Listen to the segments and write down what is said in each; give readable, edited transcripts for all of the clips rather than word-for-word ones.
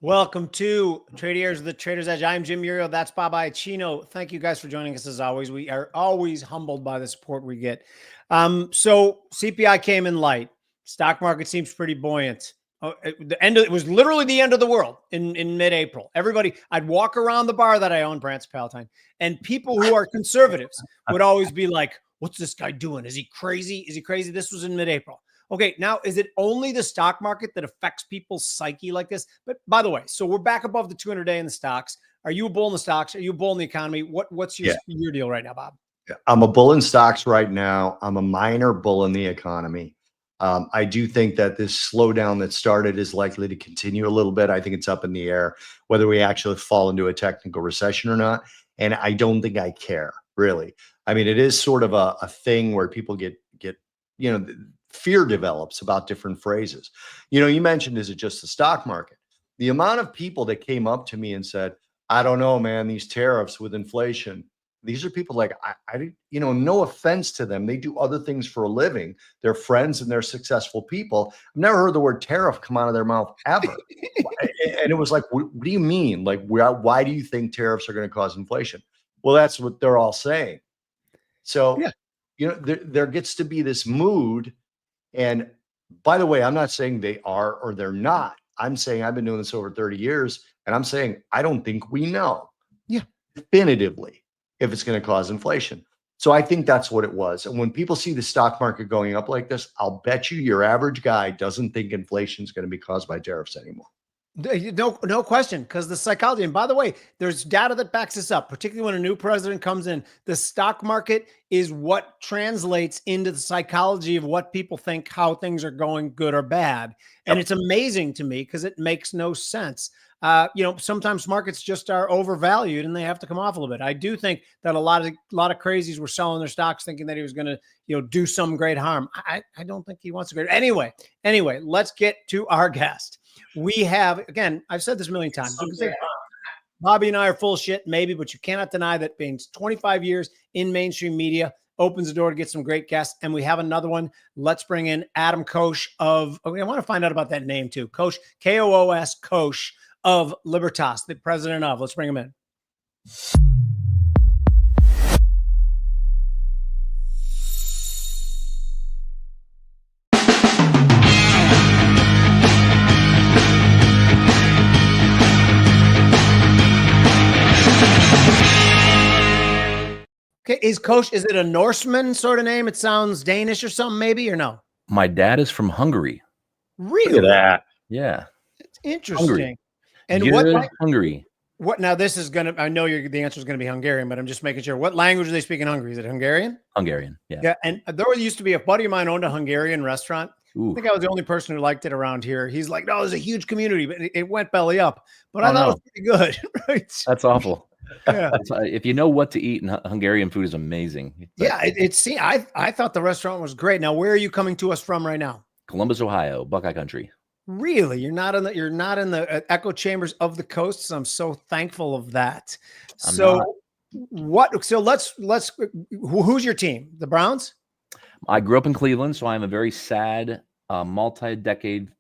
Welcome to Tradiers of the Trader's Edge. I'm Jim Iuorio. That's Bob Iaccino. Thank you guys for joining us as always. We are always humbled by the support we get. So CPI came in light. Stock market seems pretty buoyant. It was literally the end of the world in mid-April. Everybody, I'd walk around the bar that I own, Brant's Palatine, and people who are conservatives would always be like, "What's this guy doing? Is he crazy? Is he crazy?" This was in mid-April. Okay, now is it only the stock market that affects people's psyche like this? But by the way, so we're back above the 200-day in the stocks. Are you a bull in the stocks? Are you a bull in the economy? What's your deal right now, Bob? I'm a bull in stocks right now. I'm a minor bull in the economy. I do think that this slowdown that started is likely to continue a little bit. I think it's up in the air whether we actually fall into a technical recession or not. And I don't think I care, really. I mean, it is sort of a thing where people get fear develops about different phrases. You mentioned, is it just the stock market? The amount of people that came up to me and said, I don't know, man, these tariffs with inflation. These are people like, no offense to them. They do other things for a living. They're friends and they're successful people. I've never heard the word tariff come out of their mouth ever. And it was like, what do you mean? Like, why do you think tariffs are going to cause inflation? Well, that's what they're all saying. So, there gets to be this mood. And by the way, I'm not saying they are or they're not. I'm saying I've been doing this over 30 years, and I'm saying I don't think we know definitively if it's going to cause inflation. So I think that's what it was. And when people see the stock market going up like this, I'll bet you your average guy doesn't think inflation is going to be caused by tariffs anymore. No question, because the psychology, and by the way, there's data that backs this up, particularly when a new president comes in. The stock market is what translates into the psychology of what people think, how things are going, good or bad. And it's amazing to me because it makes no sense. Sometimes markets just are overvalued and they have to come off a little bit. I do think that a lot of crazies were selling their stocks thinking that he was going to, do some great harm. I don't think he wants to. Anyway, let's get to our guest. We have, again, I've said this a million times. You can say Bobby and I are full shit, maybe, but you cannot deny that being 25 years in mainstream media opens the door to get some great guests. And we have another one. Let's bring in Adam Koch I want to find out about that name too. Koch, K-O-O-S, Koch of Libertas, the president of. Let's bring him in. Okay, is it a Norseman sort of name? It sounds Danish or something, maybe, or no? My dad is from Hungary. Really? Look at that. Yeah. It's interesting. Hungary. And Hungary. What now? This is gonna. I know the answer is gonna be Hungarian, but I'm just making sure. What language do they speak in Hungary? Is it Hungarian? Hungarian. Yeah. Yeah. And there used to be a buddy of mine owned a Hungarian restaurant. Ooh. I think I was the only person who liked it around here. He's like, no, there's a huge community, but it went belly up. But I thought it was pretty good. Right? That's awful. Yeah. If you know what to eat, and Hungarian food is amazing. Yeah, I thought the restaurant was great. Now, where are you coming to us from right now? Columbus, Ohio, Buckeye Country. Really? You're not in the echo chambers of the coasts. I'm so thankful of that. Who's your team? The Browns? I grew up in Cleveland, so I'm a very sad, multi-decade,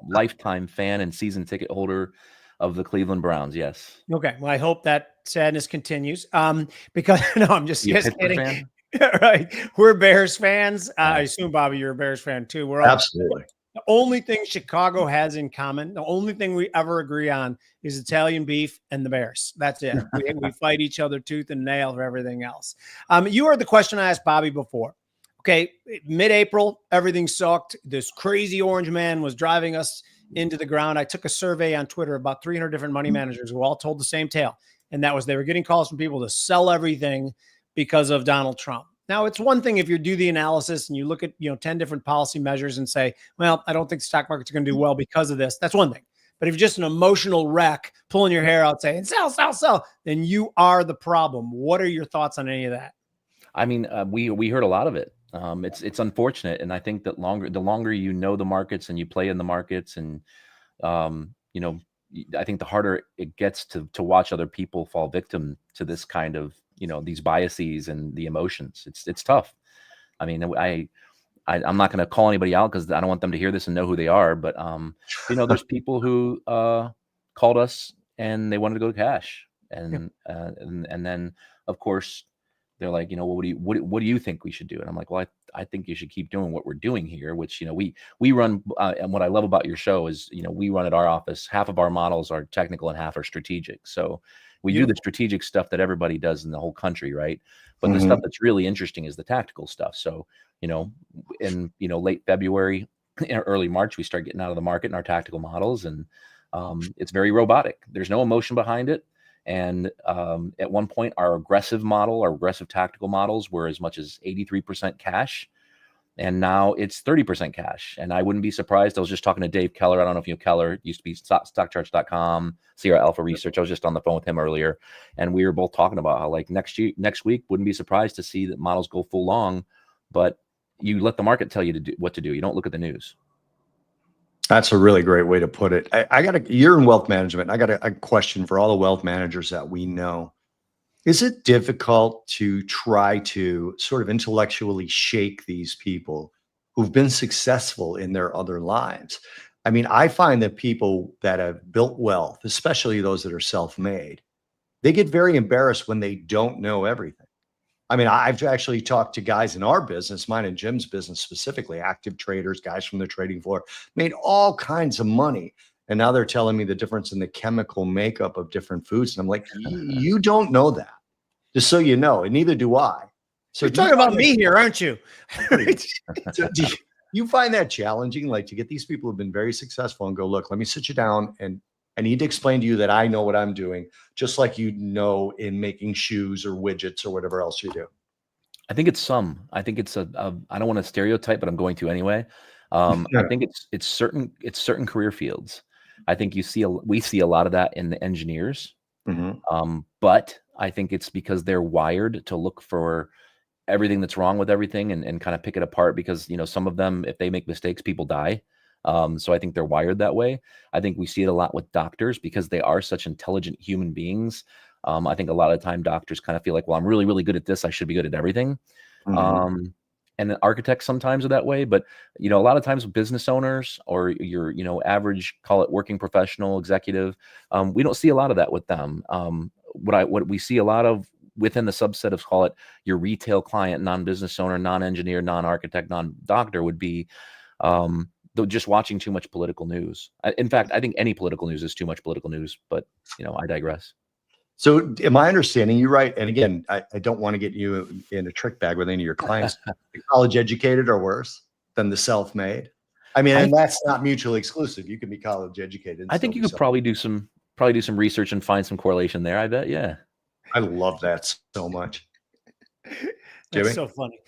lifetime fan and season ticket holder of the Cleveland Browns. Yes. Okay. Well, I hope that sadness continues. Because no, I'm just kidding. Fan? Right. We're Bears fans. I assume, Bobby, you're a Bears fan too. We're all absolutely. The only thing Chicago has in common, the only thing we ever agree on is Italian beef and the Bears. That's it. We fight each other tooth and nail for everything else. You heard the question I asked Bobby before. Okay, mid-April, everything sucked. This crazy orange man was driving us into the ground. I took a survey on Twitter, about 300 different money managers who all told the same tale. And that was they were getting calls from people to sell everything because of Donald Trump. Now, it's one thing if you do the analysis and you look at 10 different policy measures and say, well, I don't think the stock market's going to do well because of this. That's one thing. But if you're just an emotional wreck, pulling your hair out saying, sell, then you are the problem. What are your thoughts on any of that? I mean, we heard a lot of it. It's unfortunate. And I think that the longer you know the markets and you play in the markets and, I think the harder it gets to watch other people fall victim to this kind of, these biases and the emotions. It's tough. I mean, I'm not going to call anybody out because I don't want them to hear this and know who they are. But, there's people who call called us and they wanted to go to cash. And then of course they're like, well, what do you think we should do? And I'm like, well, I think you should keep doing what we're doing here, which, we run. And what I love about your show is, we run at our office. Half of our models are technical and half are strategic. So we do the strategic stuff that everybody does in the whole country. Right. But the stuff that's really interesting is the tactical stuff. So, in, late February, early March, we start getting out of the market in our tactical models, and it's very robotic. There's no emotion behind it. And at one point, our aggressive tactical models were as much as 83% cash. And now it's 30% cash. And I wouldn't be surprised. I was just talking to Dave Keller. I don't know if you know Keller. Used to be stockcharts.com, Sierra Alpha Research. I was just on the phone with him earlier. And we were both talking about how, like, next week, wouldn't be surprised to see that models go full long. But you let the market tell you what to do. You don't look at the news. That's a really great way to put it. You're in wealth management. I got a question for all the wealth managers that we know. Is it difficult to try to sort of intellectually shake these people who've been successful in their other lives? I mean, I find that people that have built wealth, especially those that are self-made, they get very embarrassed when they don't know everything. I mean, I've actually talked to guys in our business, mine and Jim's business specifically, active traders, guys from the trading floor, made all kinds of money. And now they're telling me the difference in the chemical makeup of different foods. And I'm like, you don't know that, just so you know, and neither do I. So you're talking about me here, aren't you? So do you find that challenging, like, to get these people who've been very successful and go, look, let me sit you down and I need to explain to you that I know what I'm doing, just like you know in making shoes or widgets or whatever else you do? I think it's I don't want to stereotype, but I'm going to anyway. I think it's certain career fields. I think we see a lot of that in the engineers. But I think it's because they're wired to look for everything that's wrong with everything and kind of pick it apart, because, some of them, if they make mistakes, people die. So I think they're wired that way. I think we see it a lot with doctors because they are such intelligent human beings. I think a lot of the time doctors kind of feel like, well, I'm really, really good at this. I should be good at everything. And architects sometimes are that way. But, a lot of times with business owners or your, average, call it working professional executive, we don't see a lot of that with them. What we see a lot of within the subset of, call it your retail client, non-business owner, non-engineer, non-architect, non-doctor, would be just watching too much political news. In fact, I think any political news is too much political news, but I digress. So am I understanding you right? And again, I don't want to get you in a trick bag with any of your clients. The college educated are worse than the self-made. I mean, and that's not mutually exclusive. You can be college educated. I think you could probably do some research and find some correlation there. I bet. Yeah. I love that so much. That's Jimmy? So funny.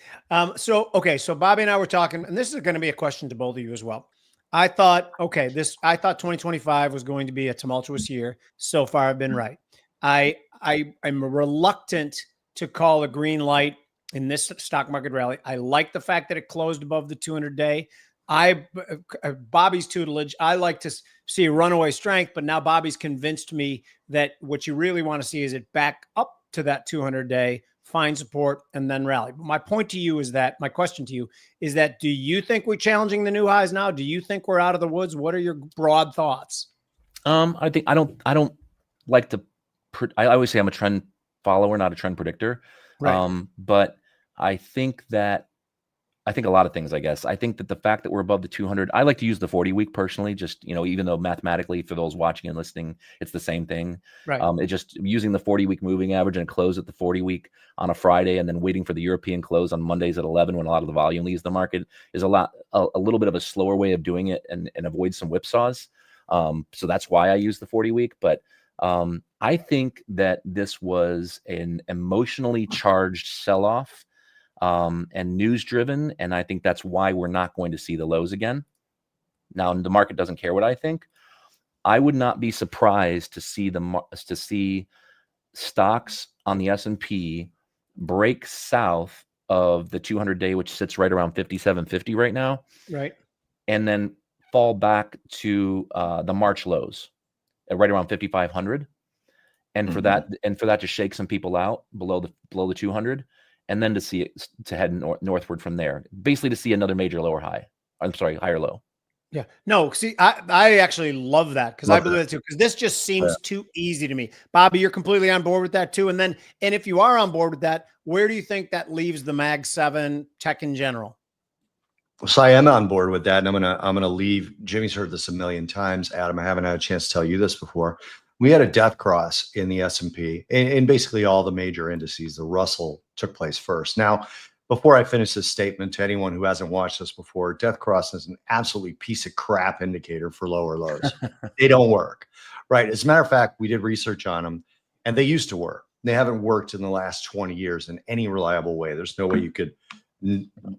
So Bobby and I were talking, and this is going to be a question to both of you as well. I thought 2025 was going to be a tumultuous year. So far, I've been right. I'm reluctant to call a green light in this stock market rally. I like the fact that it closed above the 200-day. Bobby's tutelage, I like to see a runaway strength, but now Bobby's convinced me that what you really want to see is it back up to that 200-day, find support, and then rally. But my question to you is that, do you think we're challenging the new highs now? Do you think we're out of the woods? What are your broad thoughts? I don't like to, I always say I'm a trend follower, not a trend predictor. Right. But I think a lot of things, I guess. I think that the fact that we're above the 200, I like to use the 40-week personally, just, even though mathematically for those watching and listening, it's the same thing. Right. It just using the 40-week moving average and close at the 40-week on a Friday and then waiting for the European close on Mondays at 11 when a lot of the volume leaves the market is a little bit of a slower way of doing it and avoid some whipsaws. So that's why I use the 40-week. But I think that this was an emotionally charged sell-off. And news driven. And I think that's why we're not going to see the lows again. Now, the market doesn't care what I think. I would not be surprised to see stocks on the S&P break south of the 200-day, which sits right around 57.50 right now. Right. And then fall back to the March lows at right around 5,500. And for that to shake some people out below the 200. And then to see it to head northward from there, basically to see another major higher low. Yeah. No, see, I actually love that because I Love believe that. it too. Because this just Yeah. seems too easy to me. Bobby, you're completely on board with that too. And if you are on board with that, where do you think that leaves the Mag 7 tech in general? So I am on board with that, and I'm gonna leave. Jimmy's heard this a million times, Adam. I haven't had a chance to tell you this before. We had a death cross in the S&P, in basically all the major indices. The Russell took place first. Now, before I finish this statement, to anyone who hasn't watched this before, death cross is an absolutely piece of crap indicator for lower lows. They don't work, right? As a matter of fact, we did research on them, and they used to work. They haven't worked in the last 20 years in any reliable way. There's no way you could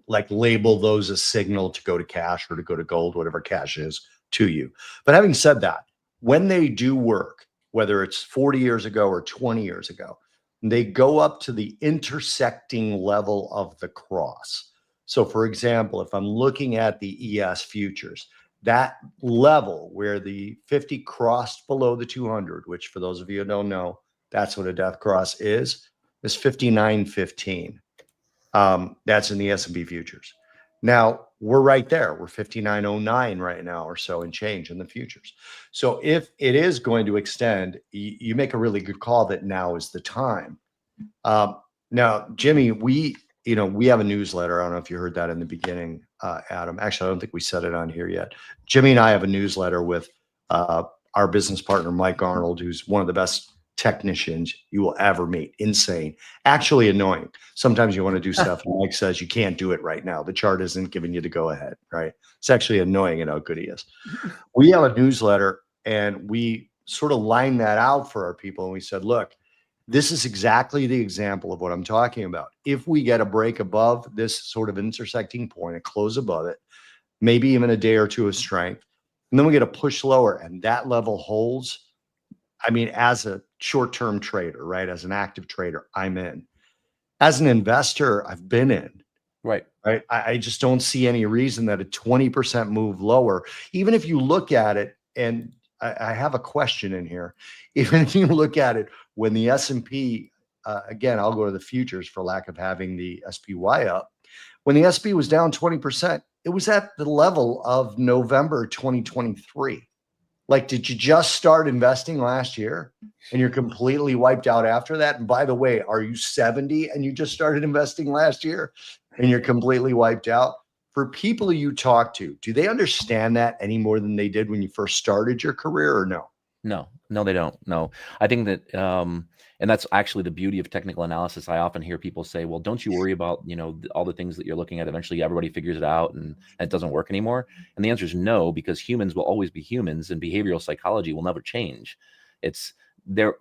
like label those as signal to go to cash or to go to gold, whatever cash is to you. But having said that, when they do work, whether it's 40 years ago or 20 years ago, they go up to the intersecting level of the cross. So for example, if I'm looking at the ES futures, that level where the 50 crossed below the 200, which for those of you who don't know, that's what a death cross is 59.15. That's in the S&P futures. Now we're right there. We're 59.09 right now or so and change in the futures. So if it is going to extend, you make a really good call that now is the time. Now, Jimmy, we have a newsletter. I don't know if you heard that in the beginning, Adam. Actually, I don't think we said it on here yet. Jimmy and I have a newsletter with our business partner, Mike Arnold, who's one of the best technicians you will ever meet. Insane, actually annoying. Sometimes you want to do stuff and Mike says you can't do it right now. The chart isn't giving you the go ahead, right? It's actually annoying at how good he is. We have a newsletter and we sort of line that out for our people. And we said, look, this is exactly the example of what I'm talking about. If we get a break above this sort of intersecting point, a close above it, maybe even a day or two of strength, and then we get a push lower and that level holds. I mean, as a short-term trader, right? As an active trader, I'm in. As an investor, I've been in. Right. Right. I just don't see any reason that a 20% move lower, even if you look at it, and I have a question in here. Even if you look at it when the S&P, again, I'll go to the futures for lack of having the SPY up. When the SP was down 20%, it was at the level of November 2023. Like, did you just start investing last year and you're completely wiped out after that? And by the way, are you 70 and you just started investing last year and you're completely wiped out? For people you talk to, do they understand that any more than they did when you first started your career or no? No, they don't. No, I think that, and that's actually the beauty of technical analysis. I often hear people say, well, don't you worry about, all the things that you're looking at. Eventually everybody figures it out and it doesn't work anymore. And the answer is no, because humans will always be humans and behavioral psychology will never change. It's there.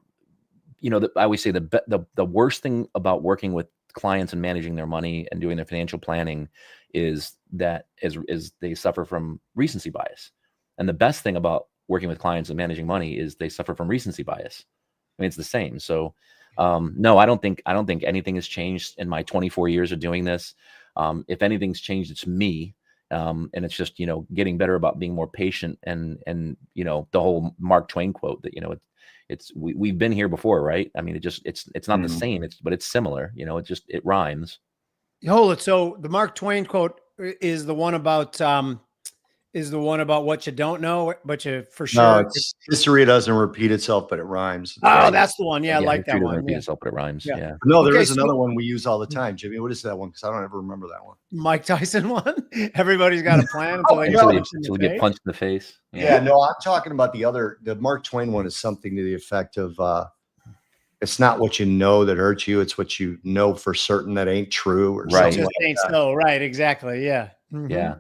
I always say the worst thing about working with clients and managing their money and doing their financial planning is that is they suffer from recency bias. And the best thing about working with clients and managing money is they suffer from recency bias. I mean, it's the same. So no, I don't think anything has changed in my 24 years of doing this. If anything's changed, it's me. And it's just, getting better about being more patient and the whole Mark Twain quote that, we've been here before, right? I mean, it's not the same, but it's similar, it rhymes. Hold it. So the Mark Twain quote is the one about what you don't know, but you for sure. No, it's history doesn't repeat itself, but it rhymes. Oh, that's the one. Yeah, I like that one. Repeat itself, but it rhymes. Yeah. No, there is another one we use all the time, Jimmy. What is that one? Because I don't ever remember that one. Mike Tyson one. Everybody's got a plan until they get punched in the face. Yeah, no, I'm talking about the Mark Twain one is something to the effect of it's not what you know that hurts you, it's what you know for certain that ain't true, or right. Something like ain't that. so right, exactly. Yeah. Mm-hmm. Yeah.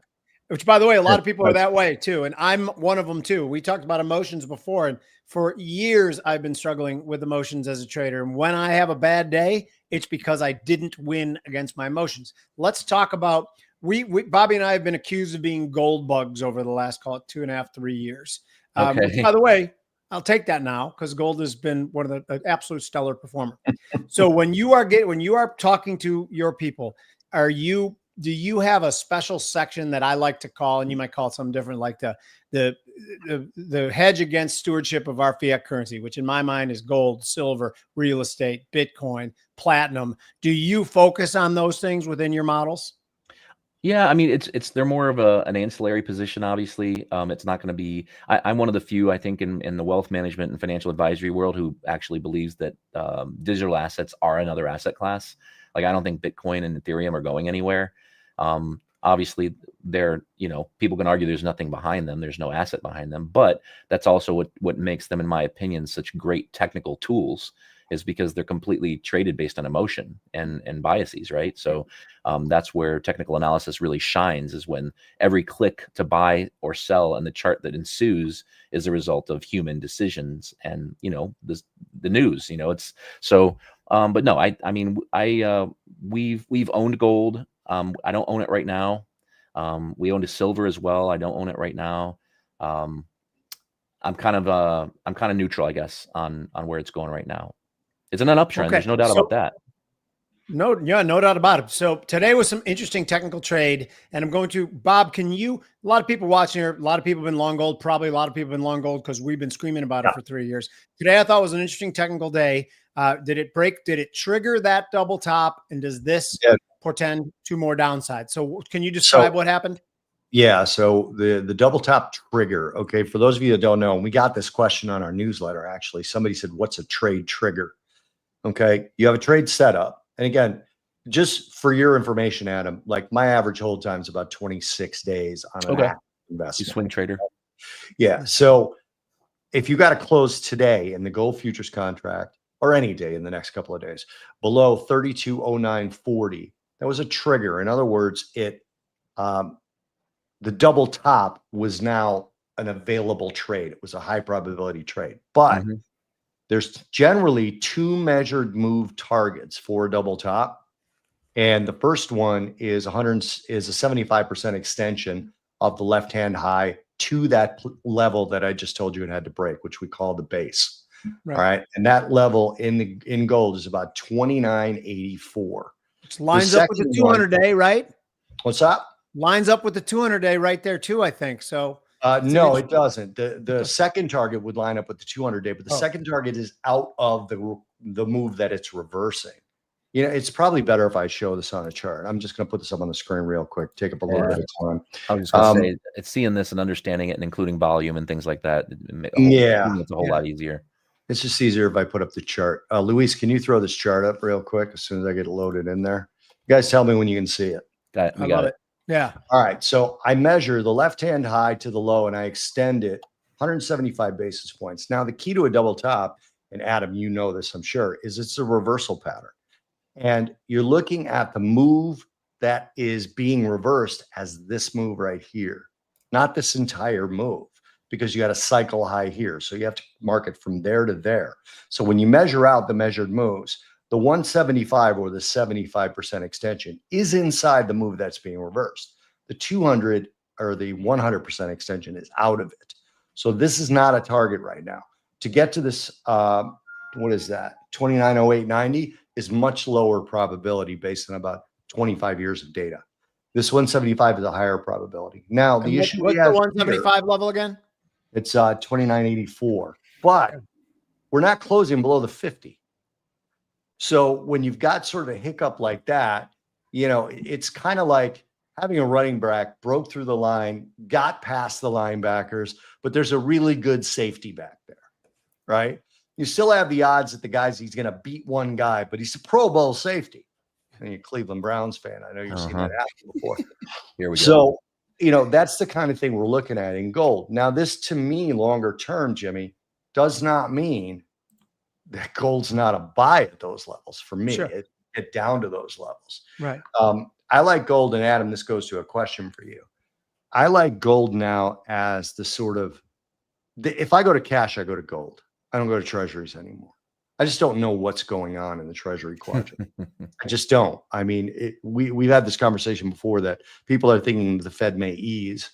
Which, by the way, a lot of people are that way too, and I'm one of them too. We talked about emotions before, and for years I've been struggling with emotions as a trader. And when I have a bad day, it's because I didn't win against my emotions. Let's talk about Bobby and I have been accused of being gold bugs over the last, call it 2.5, 3 years. Which, by the way, I'll take that now because gold has been one of the absolute stellar performer. So when you are talking to your people, do you have a special section that I like to call, and you might call it something different, like the hedge against stewardship of our fiat currency, which in my mind is gold, silver, real estate, Bitcoin, platinum. Do you focus on those things within your models? Yeah, I mean, they're more of an ancillary position, obviously. It's not going to be. I'm one of the few, I think, in the wealth management and financial advisory world who actually believes that digital assets are another asset class. Like, I don't think Bitcoin and Ethereum are going anywhere. Obviously, people can argue there's nothing behind them, there's no asset behind them, but that's also what makes them, in my opinion, such great technical tools, is because they're completely traded based on emotion and biases, right? So that's where technical analysis really shines, is when every click to buy or sell and the chart that ensues is a result of human decisions and, the news, it's so, but no, I mean, we've owned gold. I don't own it right now. We owned a silver as well. I don't own it right now. I'm kind of neutral, I guess, on where it's going right now. It's in an uptrend. Okay. There's no doubt about that. No doubt about it. So today was some interesting technical trade, and I'm going to, Bob, a lot of people watching here, a lot of people have been long gold, probably a lot of people have been long gold because we've been screaming about it for 3 years. Today, I thought was an interesting technical day. Did it break? Did it trigger that double top? And does this portend two more downsides? So can you describe what happened? Yeah. So the double top trigger. Okay. For those of you that don't know, and we got this question on our newsletter, actually, somebody said, what's a trade trigger? Okay. You have a trade setup. And again, just for your information, Adam, like my average hold time is about 26 days on an active investment. You swing trader. Yeah. So if you got to close today in the gold futures contract, or any day in the next couple of days, below 3209.40, that was a trigger. In other words, the double top was now an available trade. It was a high probability trade, but there's generally two measured move targets for a double top. And the first one is a 75% extension of the left-hand high to that level that I just told you it had to break, which we call the base. Right. All right. And that level in gold is about 29.84. Which lines up with the 200-day, right? What's that? Lines up with the 200-day right there too, I think. So no, it doesn't. The second target would line up with the 200-day, but the second target is out of the move that it's reversing. It's probably better if I show this on a chart. I'm just going to put this up on the screen real quick. Take up a little bit of time. I was just going to say, it's seeing this and understanding it and including volume and things like that. It's a whole lot easier. It's just easier if I put up the chart. Luis, can you throw this chart up real quick as soon as I get it loaded in there? You guys tell me when you can see it. We got it. Yeah. All right. So I measure the left-hand high to the low and I extend it 175 basis points. Now, the key to a double top, and Adam, you know this, I'm sure, is it's a reversal pattern. And you're looking at the move that is being reversed as this move right here, not this entire move, because you got a cycle high here. So you have to mark it from there to there. So when you measure out the measured moves, the 175 or the 75% extension is inside the move that's being reversed. The 200 or the 100% extension is out of it. So this is not a target right now. To get to this, what is that? 2908.90 is much lower probability based on about 25 years of data. This 175 is a higher probability. Now, the issue what's the 175 level again? It's 2984, but we're not closing below the 50. So when you've got sort of a hiccup like that, it's kind of like having a running back broke through the line, got past the linebackers, but there's a really good safety back there, right? You still have the odds that he's going to beat one guy, but he's a Pro Bowl safety. And you're a Cleveland Browns fan. I know you've seen that happen before. Here we go. So, that's the kind of thing we're looking at in gold. Now, this to me, longer term, Jimmy, does not mean that gold's not a buy at those levels. For me, it get down to those levels. Right. I like gold, and Adam, this goes to a question for you. I like gold now as the sort of, if I go to cash, I go to gold. I don't go to treasuries anymore. I just don't know what's going on in the treasury quadrant. I just don't. I mean, we've had this conversation before that people are thinking the Fed may ease.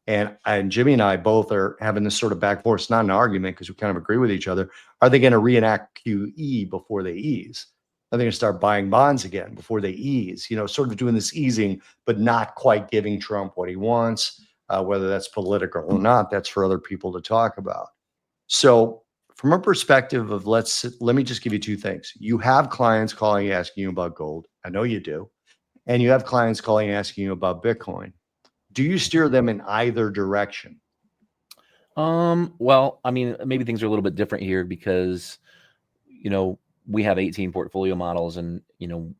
And Jimmy and I both are having this sort of back and forth. It's not an argument because we kind of agree with each other. Are they going to reenact QE before they ease? Are they going to start buying bonds again before they ease? Sort of doing this easing, but not quite giving Trump what he wants, whether that's political or not. That's for other people to talk about. So from a perspective of let me just give you two things. You have clients calling, asking you about gold. I know you do. and you have clients calling asking you about Bitcoin, do you steer them in either direction? Well, I mean, maybe things are a little bit different here because, we have 18 portfolio models, and,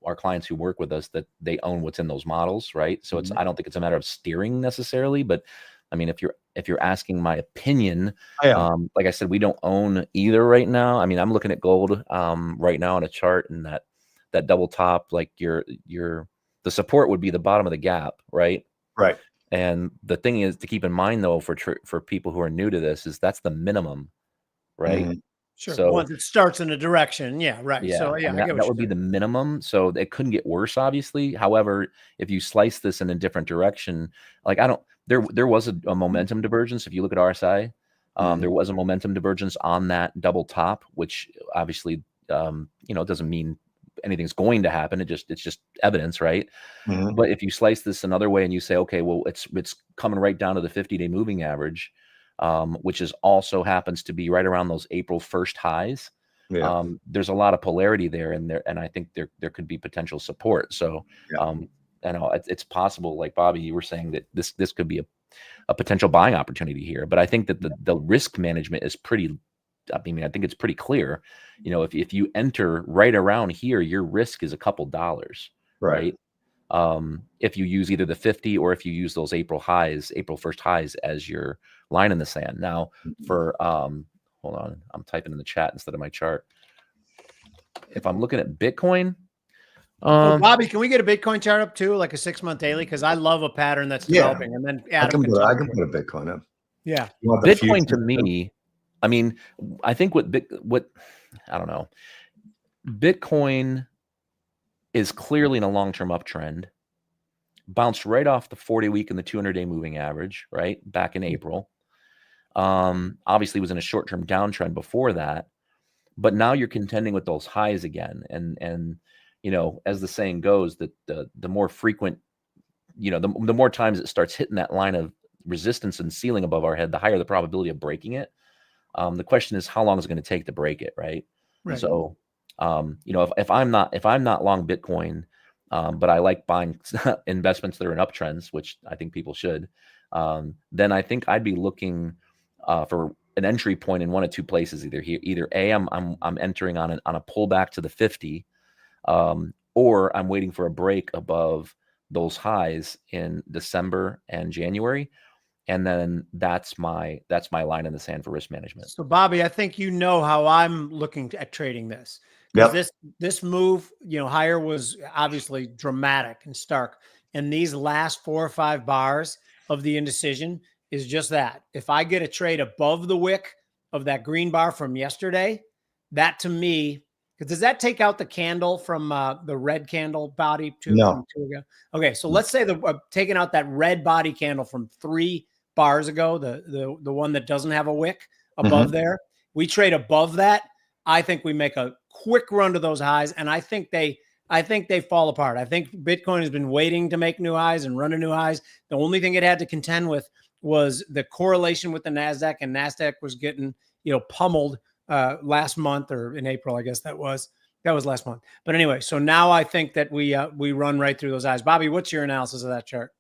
our clients who work with us, that they own what's in those models, right? So I don't think it's a matter of steering necessarily, but I mean, if you're asking my opinion, like I said, we don't own either right now. I mean, I'm looking at gold, right now on a chart, and that double top, like the support would be the bottom of the gap, right? Right. And the thing is to keep in mind, though, for people who are new to this, is that's the minimum, right? Mhm. Sure. So Once it starts in a direction. Yeah. Right. yeah, So I yeah, mean, I get that what would you're be the saying. minimum. So it couldn't get worse, obviously. However, if you slice this in a different direction, like there was a momentum divergence. If you look at RSI, there Mhm. was a momentum divergence on that double top, which obviously, doesn't mean anything's going to happen. It's just evidence, right? Mhm. But if you slice this another way and you say, okay, well, it's coming right down to the 50-day moving average, which is also happens to be right around those April 1st highs. Yeah. There's a lot of polarity there, and I think there could be potential support. So, Yeah. I know it's possible, like Bobby, you were saying, that this could be a potential buying opportunity here. But I think that the risk management is pretty. I mean, I think it's pretty clear. If you enter right around here, your risk is a couple dollars, Right. right? If you use either the 50 or if you use those April 1st highs as your line in the sand. Now, for hold on, I'm typing in the chat instead of my chart. If I'm looking at Bitcoin, Bobby, can we get a Bitcoin chart up too, like a 6-month daily? Because I love a pattern that's Yeah. developing, and then I Adam can can talk put to it. a Bitcoin up. Yeah. You want the Bitcoin to future? me, I mean, I think what I don't know, Bitcoin is clearly in a long-term uptrend. Bounced right off the 40-week and the 200-day moving average, right back in April. Obviously was in a short-term downtrend before that, but now you're contending with those highs again. And as the saying goes, that the more frequent, the more times it starts hitting that line of resistance and ceiling above our head, the higher the probability of breaking it. The question is, how long is it going to take to break it, right? Right. So, if I'm not long Bitcoin, but I like buying investments that are in uptrends, which I think people should, then I think I'd be looking for an entry point in one of two places. Either A, I'm entering on a pullback to the 50, or I'm waiting for a break above those highs in December and January. And then that's my line in the sand for risk management. So, Bobby, I think you know how I'm looking at trading this, because Yep. this move, higher, was obviously dramatic and stark. And these last 4 or 5 bars of the indecision is just that. If I get a trade above the wick of that green bar from yesterday, that to me, because does that take out the candle from the red candle body too No. from 2 ago? Okay, so let's say taking out that red body candle from 3 bars ago, the one that doesn't have a wick above there. We trade above that. I think we make a quick run to those highs, and I think they fall apart. I think Bitcoin has been waiting to make new highs and run to new highs. The only thing it had to contend with was the correlation with the NASDAQ, and NASDAQ was getting pummeled last month, or in April, I guess that was last month. But anyway, so now I think that we run right through those highs. Bobby, what's your analysis of that chart?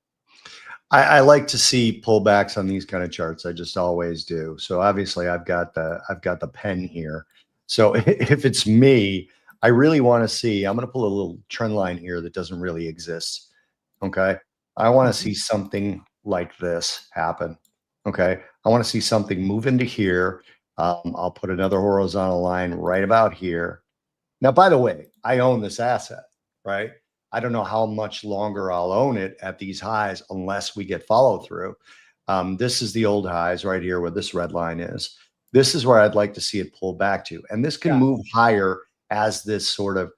I like to see pullbacks on these kind of charts. I just always do. So obviously I've got the pen here. So if it's me, I really want to see, I'm going to pull a little trend line here that doesn't really exist. Okay. I want to see something like this happen. Okay. I want to see something move into here. I'll put another horizontal line right about here. Now, by the way, I own this asset, right? I don't know how much longer I'll own it at these highs unless we get follow through. This is the old highs right here where this red line is. This is where I'd like to see it pull back to. And this can move higher as this sort of,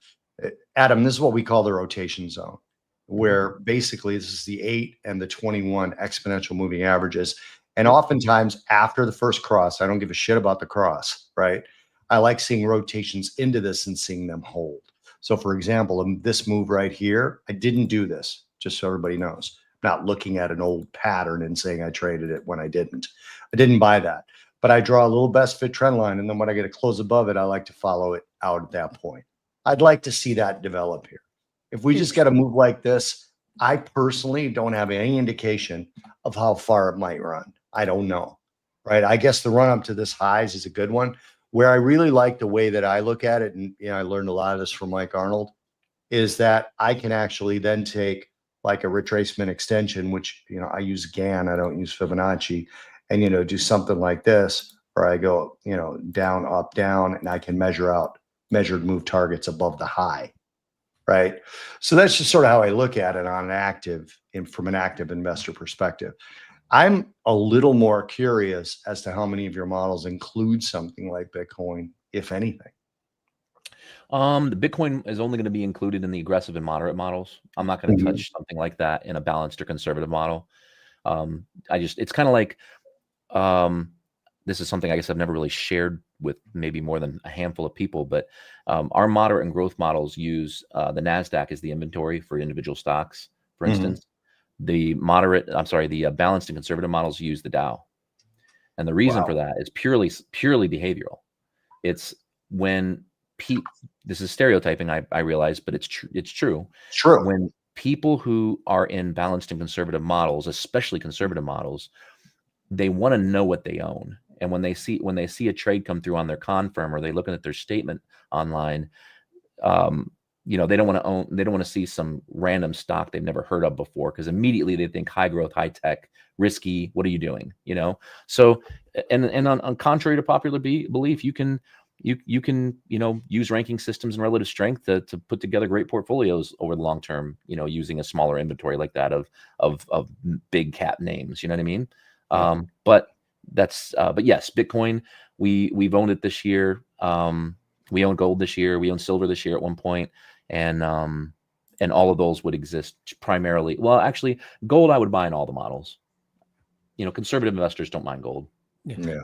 Adam, this is what we call the rotation zone, where basically this is the 8 and the 21 exponential moving averages. And oftentimes after the first cross, I don't give a shit about the cross, right? I like seeing rotations into this and seeing them hold. So for example, in this move right here, I didn't do this, just so everybody knows. I'm not looking at an old pattern and saying I traded it when I didn't. I didn't buy that. But I draw a little best fit trend line, and then when I get a close above it, I like to follow it out at that point. I'd like to see that develop here. If we just got to move like this, I personally don't have any indication of how far it might run. I don't know, right? I guess the run up to this highs is a good one. Where I really like the way that I look at it, and I learned a lot of this from Mike Arnold, is that I can actually then take like a retracement extension, which, I use Gann, I don't use Fibonacci, and, do something like this, where I go, down, up, down, and I can measured move targets above the high, right? So that's just sort of how I look at it from an active investor perspective. I'm a little more curious as to how many of your models include something like Bitcoin, if anything. The Bitcoin is only going to be included in the aggressive and moderate models. I'm not going to touch something like that in a balanced or conservative model. It's kind of like, this is something I guess I've never really shared with maybe more than a handful of people, but our moderate and growth models use the NASDAQ as the inventory for individual stocks, for instance. The balanced and conservative models use the Dow. And the reason for that is purely behavioral. It's when this is stereotyping, I realize, but it's true. It's true. True. When people who are in balanced and conservative models, especially conservative models, they want to know what they own. And when they see a trade come through on their confirm, or they looking at their statement online, they don't want to see some random stock they've never heard of before, because immediately they think high growth, high tech, risky. What are you doing? So, and on contrary to popular belief, you can use ranking systems and relative strength to put together great portfolios over the long term, using a smaller inventory like that of big cap names. You know what I mean? But yes, Bitcoin, we've owned it this year. We own gold this year. We own silver this year at one point. And all of those would exist primarily. Well, actually, gold I would buy in all the models. Conservative investors don't mind gold. Yeah.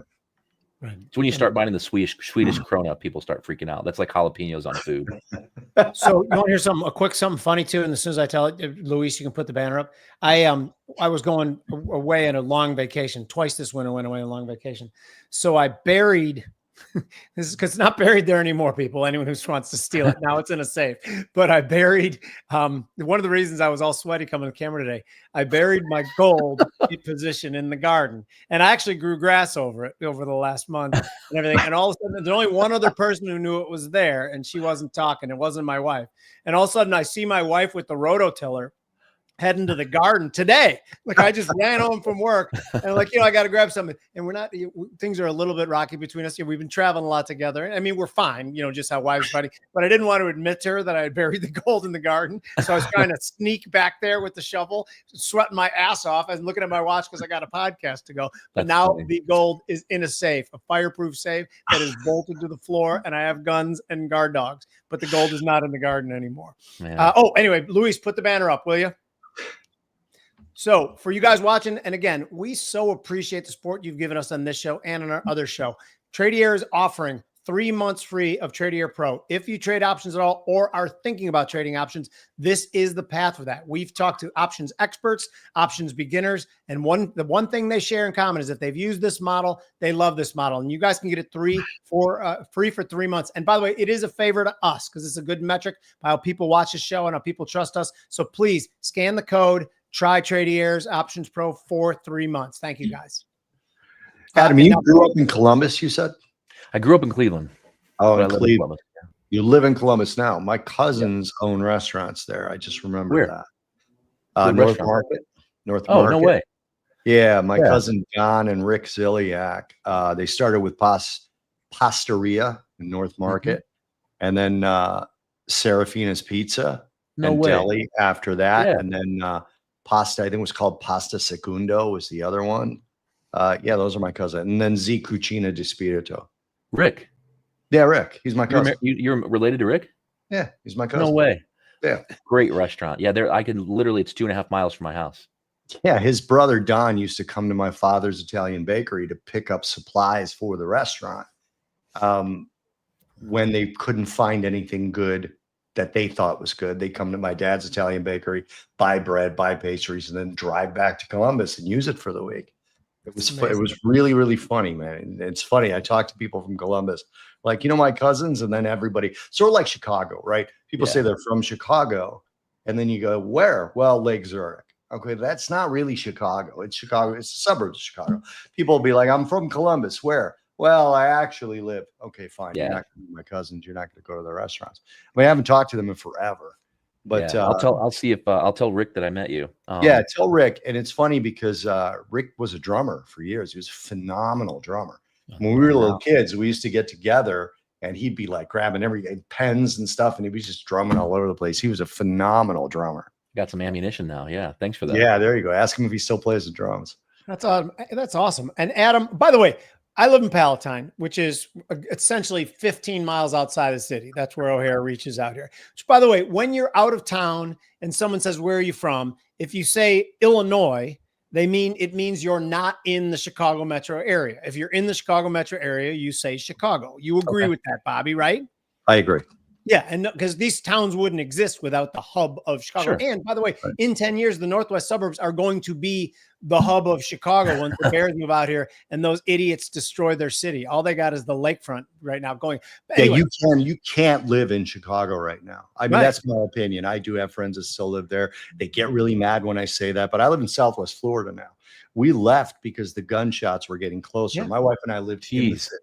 Right. So when you start buying the Swedish krona, people start freaking out. That's like jalapenos on food. So you want to hear a quick something funny too? And as soon as I tell it, Luis, you can put the banner up. I was going away on a long vacation. Twice this winter went away on a long vacation. So I buried. This is because it's not buried there anymore, people. Anyone who wants to steal it, now it's in a safe. But I buried, one of the reasons I was all sweaty coming to the camera today, I buried my gold position in the garden. And I actually grew grass over it over the last month and everything. And all of a sudden, there's only one other person who knew it was there, and she wasn't talking. It wasn't my wife. And all of a sudden, I see my wife with the rototiller heading to the garden today. Like, I just ran home from work and like, I got to grab something. And things are a little bit rocky between us. We've been traveling a lot together. I mean, we're fine, just how wives fighting, but I didn't want to admit to her that I had buried the gold in the garden. So I was trying to sneak back there with the shovel, sweating my ass off. I was looking at my watch because I got a podcast to go. But now funny. The gold is in a safe, a fireproof safe that is bolted to the floor. And I have guns and guard dogs, but the gold is not in the garden anymore. Anyway, Luis, put the banner up, will you? So for you guys watching, and again, we so appreciate the support you've given us on this show and on our other show. Tradier is offering 3 months free of Tradier Pro. If you trade options at all or are thinking about trading options, this is the path for that. We've talked to options experts, options beginners, and the one thing they share in common is if they've used this model, they love this model. And you guys can get it free for 3 months. And by the way, it is a favor to us because it's a good metric by how people watch the show and how people trust us. So please scan the code. Try Tradier's Options Pro for 3 months. Thank you, guys. Adam, you grew up in Columbus, you said? I grew up in Cleveland. Oh, in Cleveland. You live in Columbus now. My cousins own restaurants there. I just remember that. North Market. North Market. Oh, no way. Yeah, my cousin John and Rick Ziliak, they started with Pastaria in North Market, and then Serafina's Pizza and Deli after that, and then Pasta, I think it was called Pasta Secundo was the other one. Those are my cousin. And then Z Cucina di Spirito. Rick. Yeah, Rick. He's my cousin. You're related to Rick? Yeah, he's my cousin. No way. Yeah. Great restaurant. Yeah, I can literally, it's 2.5 miles from my house. Yeah, his brother Don used to come to my father's Italian bakery to pick up supplies for the restaurant when they couldn't find anything good that they thought was good. They come to my dad's Italian bakery, buy bread, buy pastries, and then drive back to Columbus and use it for the week. It was really, really funny, man. It's funny. I talk to people from Columbus, like, my cousins, and then everybody sort of like Chicago, right? People say they're from Chicago, And then you go, where? Well, Lake Zurich. Okay, that's not really Chicago. It's Chicago. It's the suburbs of Chicago. People will be like, I'm from Columbus. Where? Well, I actually live. Okay, fine. You're not going to be my cousins. You're not going to go to the restaurants. I mean, I haven't talked to them in forever. But I'll see if I'll tell Rick that I met you. Yeah, tell Rick. And it's funny because Rick was a drummer for years. He was a phenomenal drummer. When we were little kids, we used to get together and he'd be like grabbing pens and stuff, and he'd be just drumming all over the place. He was a phenomenal drummer. Got some ammunition now. Yeah, thanks for that. Yeah, there you go. Ask him if he still plays the drums. That's awesome. That's awesome. And Adam, by the way, I live in Palatine, which is essentially 15 miles outside the city. That's where O'Hare reaches out here. Which, by the way, when you're out of town and someone says, where are you from? If you say Illinois, it means you're not in the Chicago metro area. If you're in the Chicago metro area, you say Chicago. You agree with that, Bobby, right? I agree. Yeah, and because these towns wouldn't exist without the hub of Chicago. Sure. And by the way, in 10 years, the Northwest suburbs are going to be the hub of Chicago when the Bears move out here and those idiots destroy their city. All they got is the lakefront right now going. But anyway. Yeah, you can't live in Chicago right now. I mean, that's my opinion. I do have friends that still live there. They get really mad when I say that, but I live in Southwest Florida now. We left because the gunshots were getting closer. My wife and I lived in the city.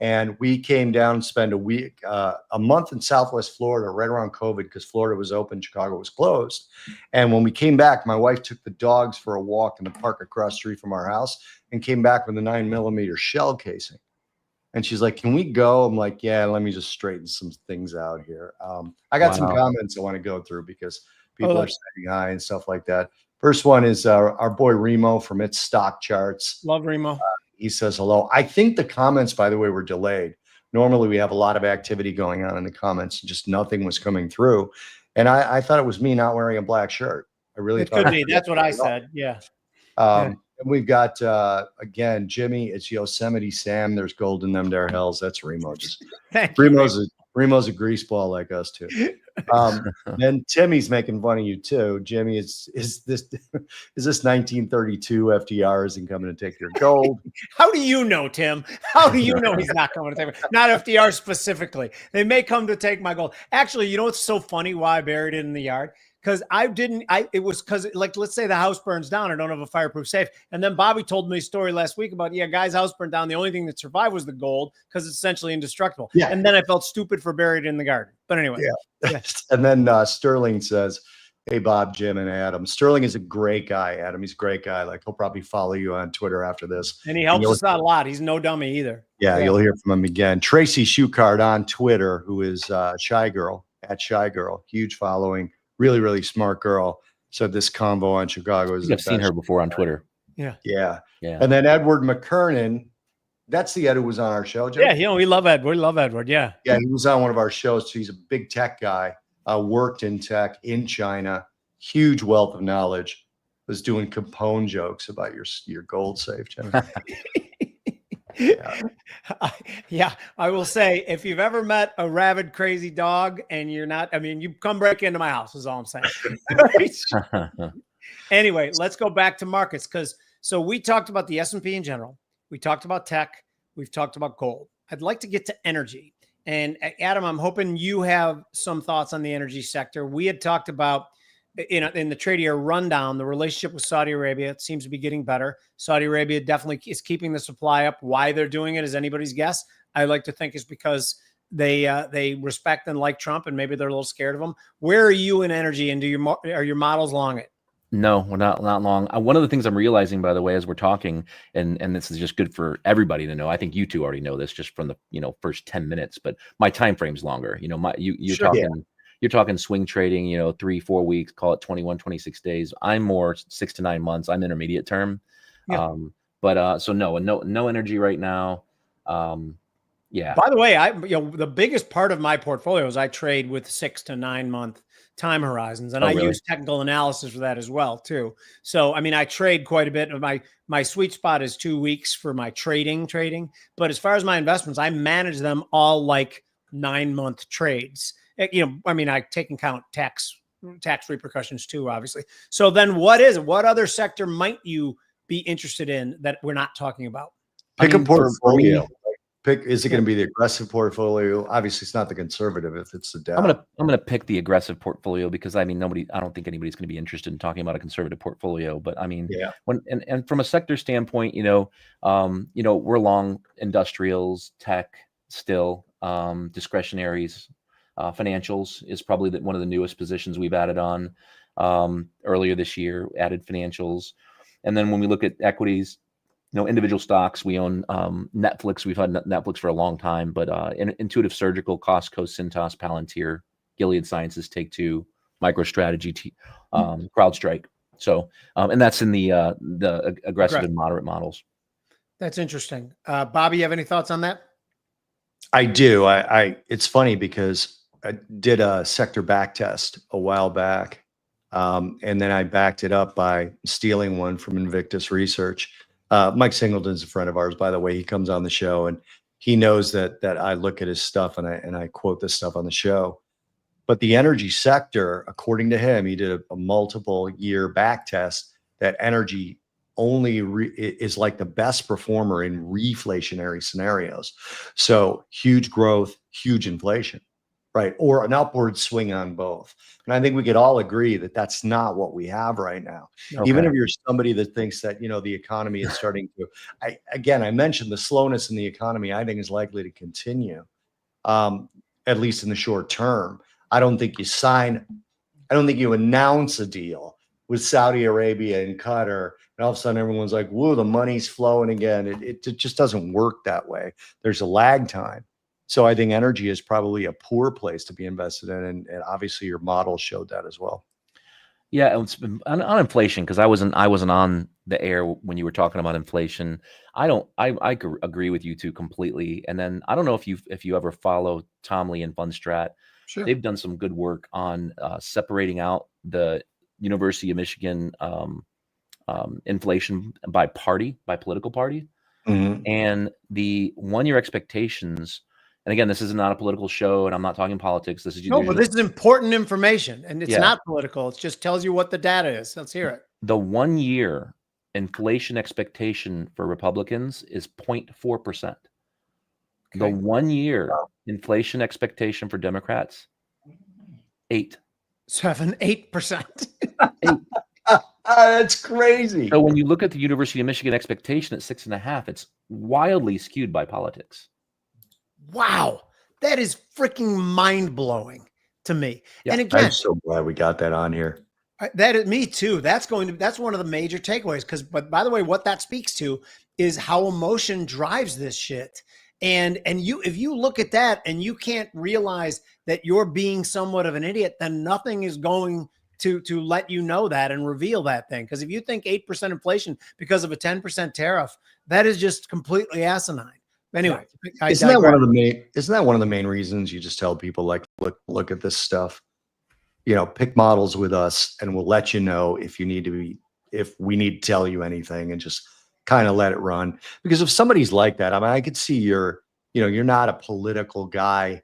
And we came down and spent a month in Southwest Florida right around COVID because Florida was open, Chicago was closed. And when we came back, my wife took the dogs for a walk in the park across the street from our house and came back with a 9mm shell casing. And she's like, can we go? I'm like, yeah, let me just straighten some things out here. I got some comments I want to go through because people are saying hi and stuff like that. First one is our boy Remo from Its Stock Charts. Love Remo. He says hello. I think the comments, by the way, were delayed. Normally, we have a lot of activity going on in the comments, and just nothing was coming through. And I thought it was me not wearing a black shirt. I really thought could be. That's what I said. Yeah. And we've got again, Jimmy. It's Yosemite Sam. There's gold in them there hills. That's Remo. Just Remo's a grease ball like us too. Then Timmy's making fun of you too. Jimmy, is this 1932 FDR isn't coming to take your gold? How do you know, Tim? How do you know he's not coming to take it? Not FDR specifically. They may come to take my gold. Actually, you know what's so funny? Why I buried it in the yard? Because it was because, like, let's say the house burns down. I don't have a fireproof safe. And then Bobby told me a story last week about, guy's house burned down. The only thing that survived was the gold because it's essentially indestructible. Yeah. And then I felt stupid for buried in the garden. But anyway. Yeah. And then Sterling says, hey, Bob, Jim, and Adam. Sterling is a great guy, Adam. He's a great guy. Like, he'll probably follow you on Twitter after this. And he helps us out a lot. He's no dummy either. Yeah, you'll hear from him again. Tracy Shoecard on Twitter, who is Shy Girl, at Shy Girl. Huge following. Really, really smart girl. So this convo on Chicago is. I've seen her before on Twitter. Yeah. And then Edward McKernan, that's the Ed who was on our show, Joe. Yeah, we love Edward. We love Edward. Yeah. Yeah, he was on one of our shows. So he's a big tech guy. Worked in tech in China. Huge wealth of knowledge. Was doing Capone jokes about your gold safe, Jim. I will say, if you've ever met a rabid, crazy dog and you're not, you come break into my house is all I'm saying. Anyway, let's go back to markets. So we talked about the S&P in general. We talked about tech. We've talked about gold. I'd like to get to energy. And Adam, I'm hoping you have some thoughts on the energy sector. We had talked about, in the Tradier rundown, the relationship with Saudi Arabia. It seems to be getting better. Saudi Arabia definitely is keeping the supply up. Why they're doing it is anybody's guess. I like to think it's because they respect and like Trump, and maybe they're a little scared of him. Where are you in energy, and are your models long it? No, we're not long. One of the things I'm realizing, by the way, as we're talking, and this is just good for everybody to know. I think you two already know this just from the first 10 minutes, but my time frame's longer. You're talking swing trading, 3-4 weeks, call it 21, 26 days. I'm more 6 to 9 months. I'm intermediate term. Yeah. So no energy right now. Yeah. By the way, the biggest part of my portfolio is I trade with 6 to 9 month time horizons, and I use technical analysis for that as well too. So, I trade quite a bit. My sweet spot is 2 weeks for my trading. But as far as my investments, I manage them all like 9-month trades. I take into account tax repercussions too, obviously. So then what other sector might you be interested in that we're not talking about? Pick a portfolio. pick? Is it going to be the aggressive portfolio? Obviously, it's not the conservative if it's the down. I'm gonna pick the aggressive portfolio because I mean I don't think anybody's going to be interested in talking about a conservative portfolio. But I mean, when and from a sector standpoint, we're long industrials, tech, still discretionaries, financials is probably one of the newest positions we've added on earlier this year. Added financials, and then when we look at equities. Individual stocks, we own Netflix. We've had Netflix for a long time, but Intuitive Surgical, Costco, Cintas, Palantir, Gilead Sciences, Take-Two, MicroStrategy, CrowdStrike. So, and that's in the aggressive and moderate models. That's interesting. Bobby, you have any thoughts on that? I do. It's funny because I did a sector back test a while back, and then I backed it up by stealing one from Invictus Research. Mike Singleton's a friend of ours, by the way. He comes on the show and he knows that I look at his stuff and I quote this stuff on the show. But the energy sector, according to him, he did a multiple year back test that energy only is like the best performer in reflationary scenarios. So huge growth, huge inflation, right? Or an upward swing on both. And I think we could all agree that that's not what we have right now. Okay. Even if you're somebody that thinks that, the economy is starting to, I mentioned the slowness in the economy, I think is likely to continue, at least in the short term. I don't think you announce a deal with Saudi Arabia and Qatar, and all of a sudden everyone's like, whoa, the money's flowing again. It just doesn't work that way. There's a lag time. So I think energy is probably a poor place to be invested in. And obviously your model showed that as well. Yeah. It's been on inflation, because I wasn't on the air when you were talking about inflation. I agree with you two completely. And then I don't know if you ever follow Tom Lee and Fundstrat. Sure. They've done some good work on separating out the University of Michigan inflation by political party. Mm-hmm. And the 1 year expectations. And again, this is not a political show, and I'm not talking politics. This is but this is important information, and it's not political. It just tells you what the data is. Let's hear it. The 1 year inflation expectation for Republicans is 0.4%. Okay. The 1 year inflation expectation for Democrats, 8%. 8%. That's crazy. So when you look at the University of Michigan expectation at 6.5%, it's wildly skewed by politics. Wow, that is freaking mind-blowing to me. Yeah, and again, I'm so glad we got that on here. That is me too. That's one of the major takeaways. But by the way, what that speaks to is how emotion drives this shit. And if you look at that and you can't realize that you're being somewhat of an idiot, then nothing is going to let you know that and reveal that thing. Because if you think 8% inflation because of a 10% tariff, that is just completely asinine. Anyway, isn't that one of the main reasons you just tell people, like, look at this stuff, pick models with us and we'll let you know if we need to tell you anything, and just kind of let it run. Because if somebody's like that, I mean, I could see you're not a political guy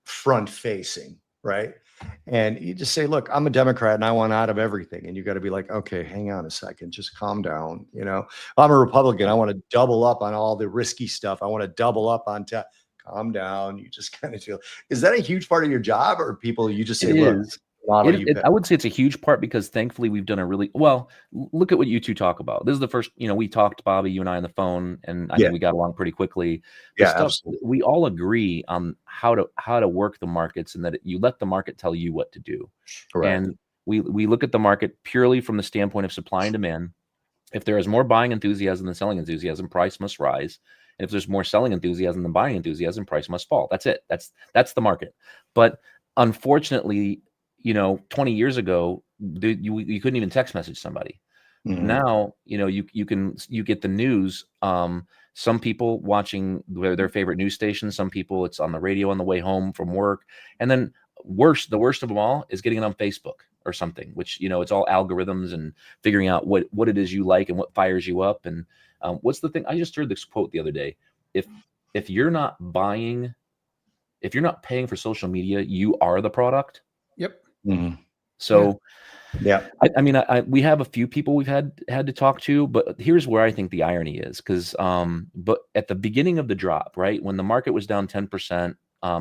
front facing, right? And you just say, look, I'm a Democrat and I want out of everything. And you got to be like, okay, hang on a second, just calm down. I'm a Republican. I want to double up on all the risky stuff. I want to double up on calm down. You just kind of feel, is that a huge part of your job, or people you just say, look, I would say it's a huge part, because thankfully we've done a really well. Look at what you two talk about. This is the first, we talked, Bobby, you and I, on the phone, and I think we got along pretty quickly. We all agree on how to work the markets, and that you let the market tell you what to do. Correct. And we look at the market purely from the standpoint of supply and demand. If there is more buying enthusiasm than selling enthusiasm, price must rise. And if there's more selling enthusiasm than buying enthusiasm, price must fall. That's it. That's the market. But unfortunately, 20 years ago, you couldn't even text message somebody. Mm-hmm. Now, you get the news. Some people watching their favorite news station. Some people it's on the radio on the way home from work. And then the worst of them all is getting it on Facebook or something, which, it's all algorithms and figuring out what it is you like and what fires you up. And what's the thing? I just heard this quote the other day. If you're not paying for social media, you are the product. Yep. Mm-hmm. So Yeah. I mean, we have a few people we've had to talk to, but here's where I think the irony is, because but at the beginning of the drop, right, when the market was down 10%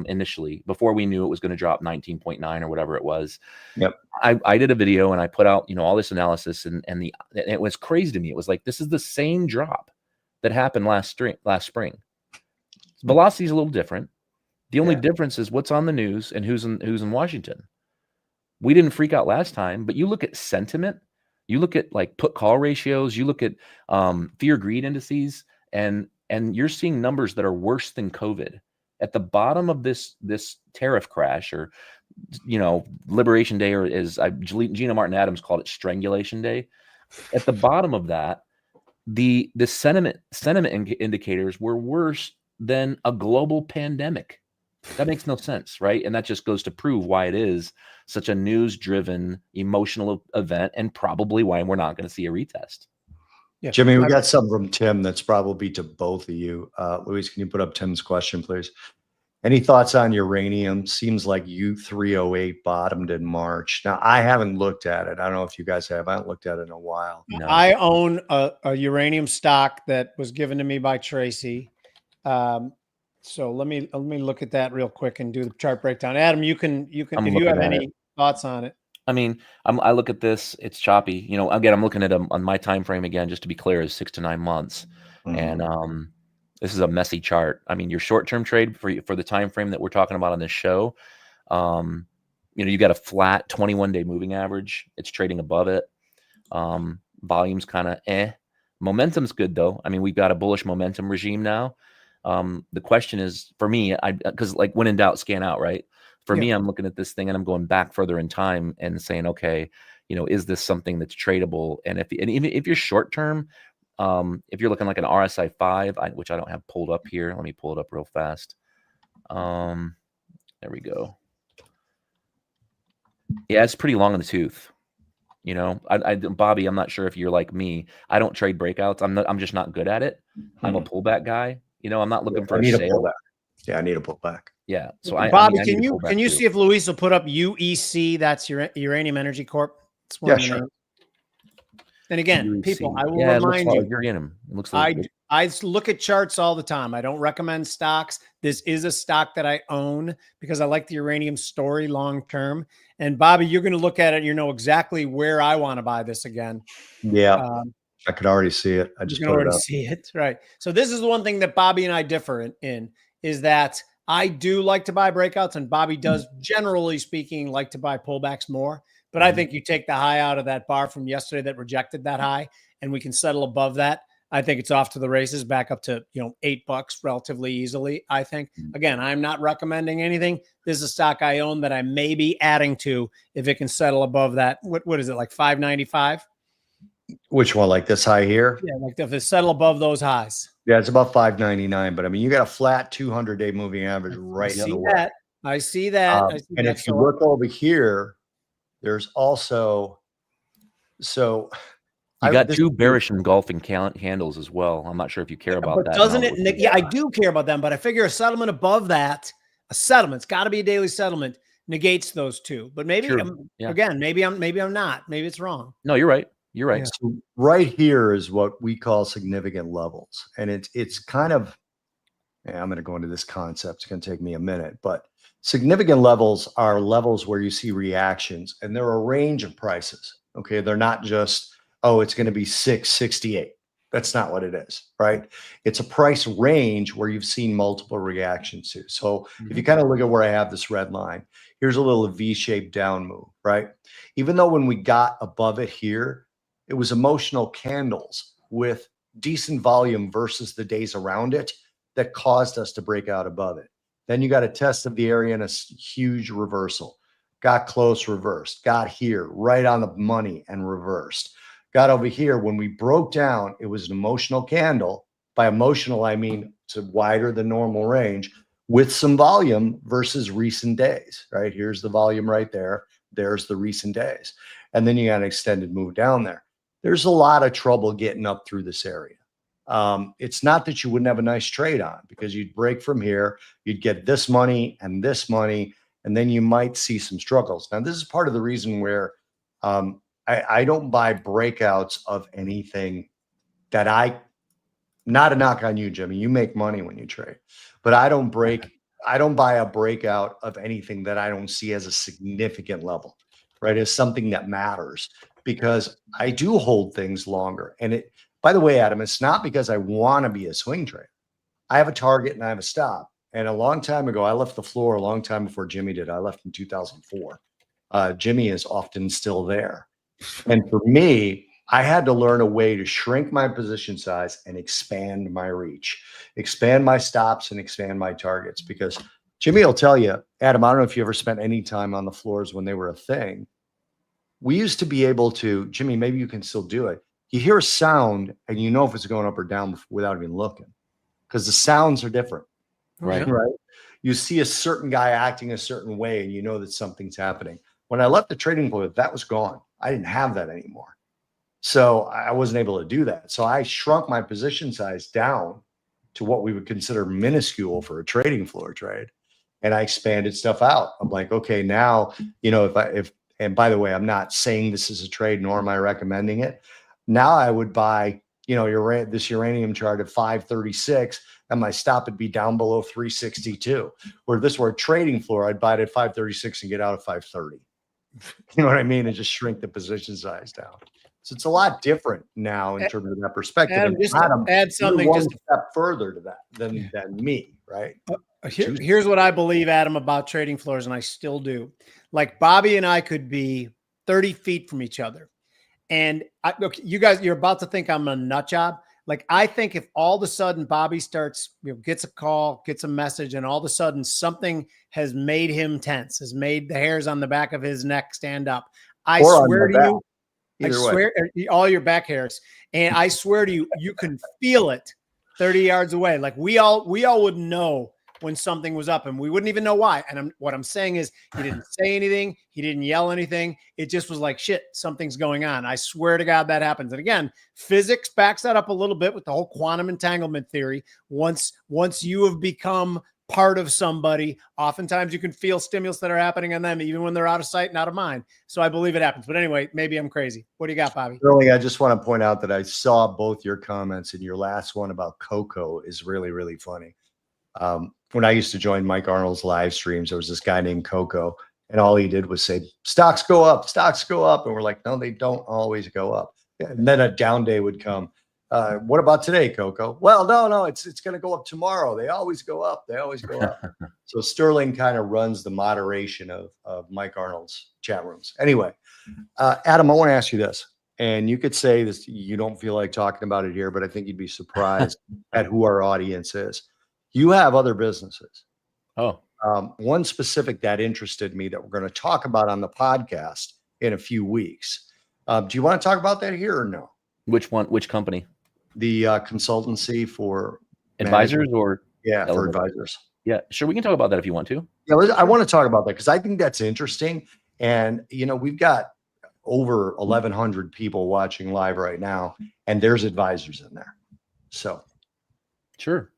initially, before we knew it was going to drop 19.9 or whatever it was, Yep. I did a video and I put out, all this analysis, and it was crazy to me. It was like, this is the same drop that happened last spring. Velocity is a little different. The only difference is what's on the news and who's in Washington. We didn't freak out last time, but you look at sentiment, you look at like put call ratios, you look at fear greed indices, and you're seeing numbers that are worse than COVID. At the bottom of this tariff crash, or Liberation Day, or as Gina Martin Adams called it, Strangulation Day. At the bottom of that, the sentiment indicators were worse than a global pandemic. That makes no sense, right? And that just goes to prove why it is such a news-driven, emotional event, and probably why we're not going to see a retest. Yeah. Jimmy, we got something from Tim that's probably to both of you. Luis, can you put up Tim's question, please? Any thoughts on uranium? Seems like U308 bottomed in March. Now, I haven't looked at it. I don't know if you guys have. I haven't looked at it in a while. No. I own a uranium stock that was given to me by Tracy. So let me look at that real quick and do the chart breakdown. Adam, you can if you have any thoughts on it. I mean, I look at this, it's choppy. Again, I'm looking at on my time frame again, just to be clear, is 6 to 9 months. And this is a messy chart. I mean, your short-term trade for the time frame that we're talking about on this show, you got a flat 21-day moving average. It's trading above it. Volume's kind of Momentum's good though. I mean, we've got a bullish momentum regime now. The question is, for me, because like when in doubt, scan out, right? For me, I'm looking at this thing and I'm going back further in time and saying, okay, is this something that's tradable? And even if you're short term, if you're looking like an RSI 5, which I don't have pulled up here, let me pull it up real fast. There we go. Yeah, it's pretty long in the tooth. Bobby, I'm not sure if you're like me. I don't trade breakouts. I'm just not good at it. I'm a pullback guy. I'm not looking for a sale. Yeah, I need a pullback. Yeah. So Bobby, can you see if Luis will put up UEC? That's your Uranium Energy Corp. It's one of the names. And again, UEC. People, I will remind you. Uranium. It looks like I look at charts all the time. I don't recommend stocks. This is a stock that I own because I like the uranium story long term. And Bobby, you're going to look at it. You know exactly where I want to buy this again. Yeah. I could already see it. I just put it up. See it, right? So this is the one thing that Bobby and I differ in is that I do like to buy breakouts, and Bobby does, generally speaking, like to buy pullbacks more. But I think you take the high out of that bar from yesterday that rejected that high, and we can settle above that. I think it's off to the races, back up to $8 relatively easily. I think, again, I'm not recommending anything. This is a stock I own that I may be adding to if it can settle above that. What is it, like $5.95? Which one, like this high here? Yeah, like if it settle above those highs. Yeah, it's about $5.99. But I mean, you got a flat 200-day moving average right in the way. I see that. And if you look over here, there's also you got two bearish engulfing candles as well. I'm not sure if you care about that. Doesn't it? Yeah, I do care about them, but I figure a settlement above that, it's got to be a daily settlement, negates those two. But maybe again, maybe I'm not. Maybe it's wrong. No, you're right. You're right. Yeah. So right here is what we call significant levels. And it's kind of, I'm going to go into this concept. It's going to take me a minute, but significant levels are levels where you see reactions, and they're a range of prices. Okay. They're not just, it's going to be 668. That's not what it is, right? It's a price range where you've seen multiple reactions to. So if you kind of look at where I have this red line, here's a little V-shaped down move, right? Even though when we got above it here, it was emotional candles with decent volume versus the days around it that caused us to break out above it. Then you got a test of the area and a huge reversal. Got close, reversed. Got here, right on the money, and reversed. Got over here. When we broke down, it was an emotional candle. By emotional, I mean it's a wider than normal range with some volume versus recent days, right? Here's the volume right there. There's the recent days. And then you got an extended move down there. There's a lot of trouble getting up through this area. It's not that you wouldn't have a nice trade on, because you'd break from here, you'd get this money, and then you might see some struggles. Now, this is part of the reason where I don't buy breakouts of anything that not a knock on you, Jimmy. You make money when you trade, but I don't buy a breakout of anything that I don't see as a significant level, right? As something that matters, because I do hold things longer. And by the way, Adam, it's not because I want to be a swing trader. I have a target and I have a stop. And a long time ago, I left the floor a long time before Jimmy did. I left in 2004. Jimmy is often still there. And for me, I had to learn a way to shrink my position size and expand my reach, expand my stops and expand my targets, because Jimmy will tell you, Adam, I don't know if you ever spent any time on the floors when they were a thing. We used to be able to, Jimmy, maybe you can still do it. You hear a sound and you know if it's going up or down without even looking, because the sounds are different. Right. Right. You see a certain guy acting a certain way and you know that something's happening. When I left the trading floor, that was gone. I didn't have that anymore. So I wasn't able to do that. So I shrunk my position size down to what we would consider minuscule for a trading floor trade. And I expanded stuff out. I'm like, okay, now, and by the way, I'm not saying this is a trade, nor am I recommending it. Now I would buy, this uranium chart at 536, and my stop would be down below 362. Where if this were a trading floor, I'd buy it at 536 and get out at 530. You know what I mean? And just shrink the position size down. So it's a lot different now in terms of that perspective. Adam, and just Adam, add something one step further to that than me, right? Here's what I believe, Adam, about trading floors, and I still do. Like Bobby and I could be 30 feet from each other. And look, you guys, you're about to think I'm a nut job. Like, I think if all of a sudden Bobby starts, gets a call, gets a message, and all of a sudden something has made him tense, has made the hairs on the back of his neck stand up. I swear to you, all your back hairs. And I swear to you, you can feel it 30 yards away. Like we all would know when something was up and we wouldn't even know why. And what I'm saying is he didn't say anything. He didn't yell anything. It just was like, shit, something's going on. I swear to God that happens. And again, physics backs that up a little bit with the whole quantum entanglement theory. Once you have become part of somebody, oftentimes you can feel stimulus that are happening on them, even when they're out of sight and out of mind. So I believe it happens. But anyway, maybe I'm crazy. What do you got, Bobby? Really, I just want to point out that I saw both your comments, and your last one about Coco is really, really funny. When I used to join Mike Arnold's live streams, there was this guy named Coco, and all he did was say, stocks go up, stocks go up. And we're like, no, they don't always go up. And then a down day would come. What about today, Coco? Well, no, it's going to go up tomorrow. They always go up. They always go up. So Sterling kind of runs the moderation of Mike Arnold's chat rooms. Anyway, Adam, I want to ask you this, and you could say this, you don't feel like talking about it here, but I think you'd be surprised at who our audience is. You have other businesses. Oh, one specific that interested me that we're going to talk about on the podcast in a few weeks. Do you want to talk about that here or no? Which one? Which company? The consultancy for advisors or for advisors. Yeah, sure. We can talk about that if you want to. Yeah, I want to talk about that because I think that's interesting. And we've got over 1,100 people watching live right now, and there's advisors in there. So, sure.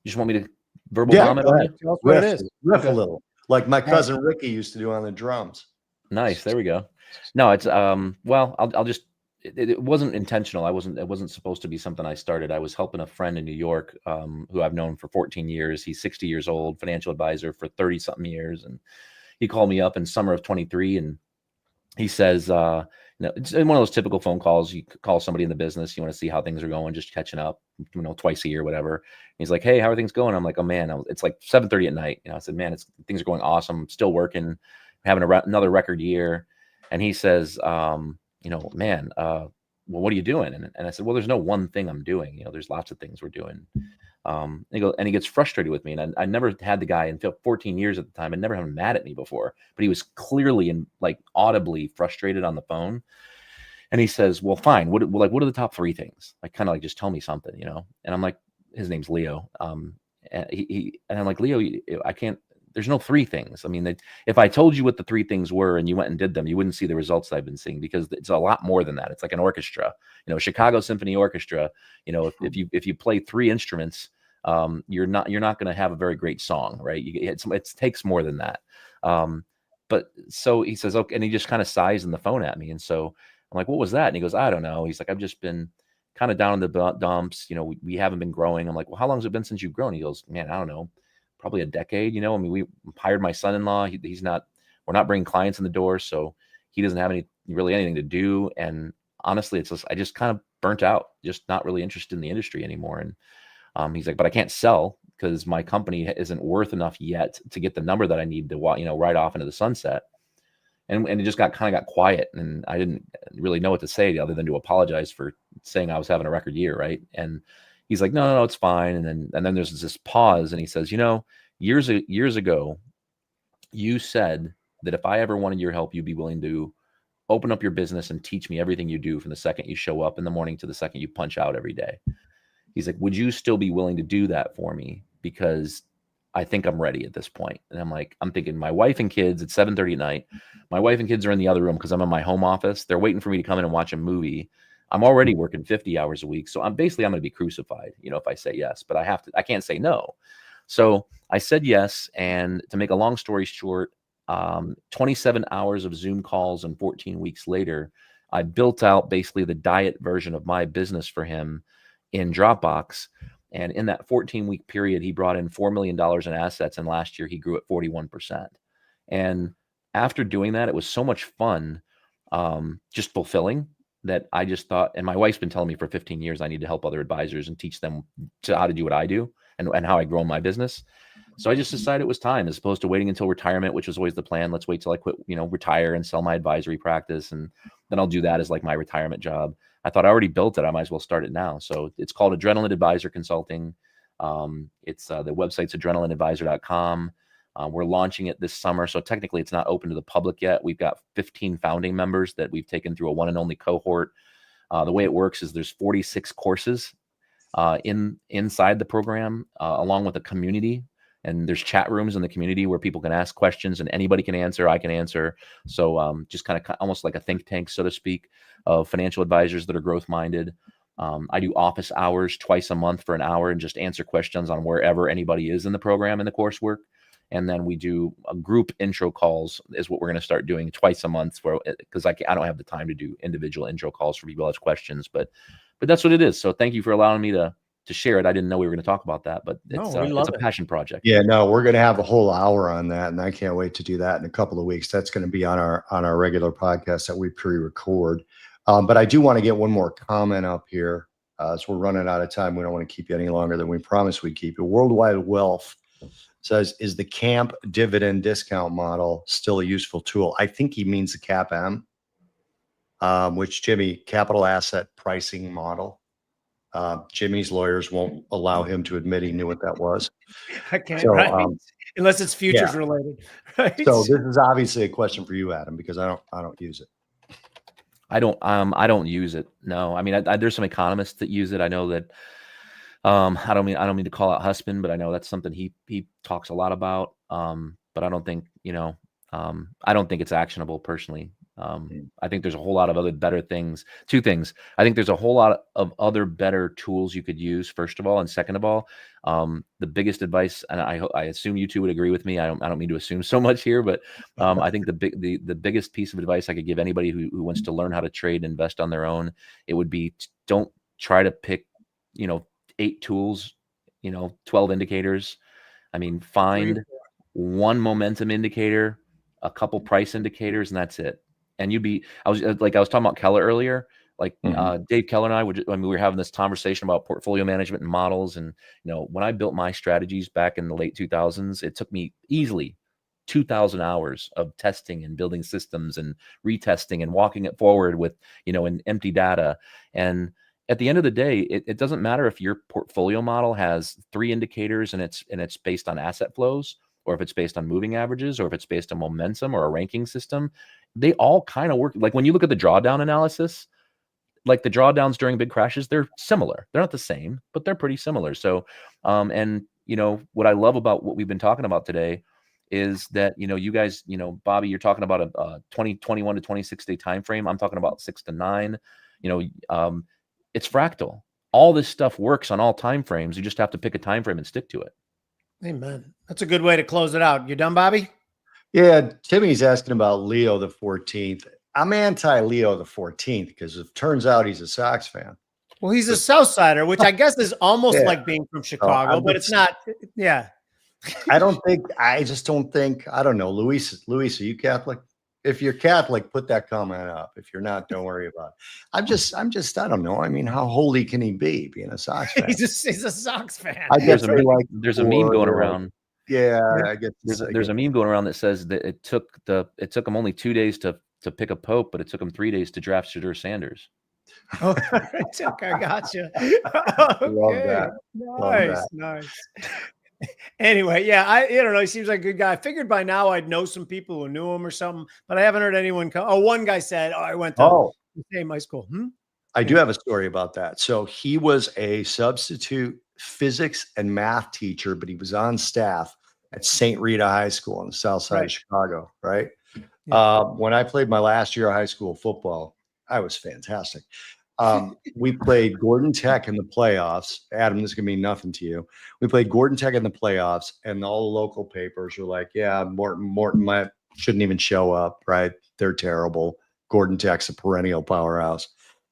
You just want me to verbal comment on it? What it is. Riff a little, like my cousin Ricky used to do on the drums. Nice. There we go. No, it's well, I'll just. It wasn't intentional. It wasn't supposed to be something I started. I was helping a friend in New York who I've known for 14 years. He's 60 years old, financial advisor for 30 something years. And he called me up in summer of 23 and he says, it's one of those typical phone calls. You call somebody in the business, you want to see how things are going, just catching up, twice a year, whatever. And he's like, hey, how are things going? I'm like, oh man, it's like 7:30 at night. I said, man, things are going awesome. I'm still working, having another record year. And he says, man, well, what are you doing? And I said, well, there's no one thing I'm doing. There's lots of things we're doing. And he gets frustrated with me. And I never had the guy in 14 years at the time. I'd never had him mad at me before, but he was clearly and audibly frustrated on the phone. And he says, well, fine. What are the top 3 things? Like, kind of like, just tell me something, And I'm like, his name's Leo. And I'm like, Leo, I can't. There's no 3 things. I mean, if I told you what the 3 things were and you went and did them, you wouldn't see the results that I've been seeing because it's a lot more than that. It's like an orchestra, Chicago Symphony Orchestra. If you play 3 instruments, you're not going to have a very great song, right? It takes more than that. but so he says, okay. And he just kind of sighs in the phone at me. And so I'm like, what was that? And he goes, I don't know. He's like, I've just been kind of down in the dumps. We haven't been growing. I'm like, well, how long has it been since you've grown? He goes, man, I don't know, probably a decade. I mean, we hired my son-in-law. We're not bringing clients in the door. So he doesn't have really anything to do. And honestly, I just kind of burnt out, just not really interested in the industry anymore. And he's like, but I can't sell because my company isn't worth enough yet to get the number that I need to ride off into the sunset. And it just got quiet, and I didn't really know what to say other than to apologize for saying I was having a record year. Right. And he's like, no, it's fine. And then there's this pause, and he says, years ago, you said that if I ever wanted your help, you'd be willing to open up your business and teach me everything you do from the second you show up in the morning to the second you punch out every day. He's like, would you still be willing to do that for me? Because I think I'm ready at this point. And I'm thinking my wife and kids at 7:30 at night, my wife and kids are in the other room because I'm in my home office. They're waiting for me to come in and watch a movie. I'm already working 50 hours a week. So I'm going to be crucified, if I say yes, but I can't say no. So I said yes. And to make a long story short, 27 hours of Zoom calls and 14 weeks later, I built out basically the diet version of my business for him in Dropbox. And in that 14-week period, he brought in $4 million in assets. And last year he grew at 41%. And after doing that, it was so much fun, just fulfilling, that I just thought, and my wife's been telling me for 15 years, I need to help other advisors and teach them how to do what I do and how I grow my business. So I just decided it was time, as opposed to waiting until retirement, which was always the plan. Let's wait till I quit, retire and sell my advisory practice. And then I'll do that as like my retirement job. I thought I already built it. I might as well start it now. So it's called Adrenaline Advisor Consulting. The website's adrenalineadvisor.com. We're launching it this summer. So technically it's not open to the public yet. We've got 15 founding members that we've taken through a one and only cohort. The way it works is there's 46 courses inside the program, along with a community. And there's chat rooms in the community where people can ask questions and anybody can answer. I can answer. So just kind of almost like a think tank, so to speak, of financial advisors that are growth minded. I do office hours twice a month for an hour and just answer questions on wherever anybody is in the program in the coursework. And then we do a group intro calls is what we're going to start doing twice a month, because I don't have the time to do individual intro calls for people who have questions, but that's what it is. So thank you for allowing me to share it. I didn't know we were going to talk about that, but it's a passion project. Yeah, no, we're going to have a whole hour on that, and I can't wait to do that in a couple of weeks. That's going to be on our regular podcast that we pre-record. But I do want to get one more comment up here. So we're running out of time. We don't want to keep you any longer than we promised we'd keep you. Worldwide Wealth says, is the CAMP dividend discount model still a useful tool? I think he means the CAPM, which Jimmy, capital asset pricing model. Jimmy's lawyers won't allow him to admit he knew what that was. I can't, so, right? Unless it's futures related. Right? So this is obviously a question for you, Adam, because I don't use it. I don't use it. No, I mean, there's some economists that use it. I know that. I don't mean to call out Husband, but I know that's something he talks a lot about. But I don't think I don't think it's actionable personally. I think there's a whole lot of other better things. Two things. I think there's a whole lot of other better tools you could use, first of all, and second of all, the biggest advice, and I assume you two would agree with me. I don't mean to assume so much here, but I think the biggest piece of advice I could give anybody who wants to learn how to trade and invest on their own, it would be, don't try to pick 8 tools, 12 indicators. I mean, find one momentum indicator, a couple price indicators, and that's it. And I was talking about Keller earlier, Dave Keller and I we were having this conversation about portfolio management and models. And, when I built my strategies back in the late 2000s, it took me easily 2,000 hours of testing and building systems and retesting and walking it forward with, an empty data. And at the end of the day, it doesn't matter if your portfolio model has 3 indicators and it's based on asset flows, or if it's based on moving averages, or if it's based on momentum or a ranking system. They all kind of work. Like when you look at the drawdown analysis, like the drawdowns during big crashes, they're similar. They're not the same, but they're pretty similar. So, and what I love about what we've been talking about today is that, you guys, Bobby, you're talking about a 21 to 26 day time frame. I'm talking about 6 to 9. It's fractal. All this stuff works on all time frames. You just have to pick a time frame and stick to it. Amen. That's a good way to close it out. You done, Bobby? Yeah, Timmy's asking about Leo the 14th. I'm anti Leo the 14th because it turns out he's a Sox fan. Well, he's a South Sider, which I guess is almost Yeah. like being from Chicago, but it's not. Yeah. I just don't think, I don't know. Luis, are you Catholic? If you're Catholic, put that comment up. If you're not, don't worry about it. I don't know. I mean, how holy can he be being a Sox fan? he's a Sox fan. I guess there's a meme going around. Yeah, I guess there's a meme going around that says that it took him only 2 days to pick a pope, but it took him 3 days to draft Shadur Sanders. Oh, I gotcha. Okay. Love that. Nice. Anyway, yeah, I don't know. He seems like a good guy. I figured by now I'd know some people who knew him or something, but I haven't heard anyone come. Oh, one guy said, "Oh, I went to the same high school." I do have a story about that. So he was a substitute physics and math teacher, but he was on staff at St. Rita High School on the south side of Chicago, right? Yeah. When I played my last year of high school football, I was fantastic. We played Gordon Tech in the playoffs. Adam, this is going to mean nothing to you. We played Gordon Tech in the playoffs, and all the local papers were like, yeah, Morton shouldn't even show up, right? They're terrible. Gordon Tech's a perennial powerhouse.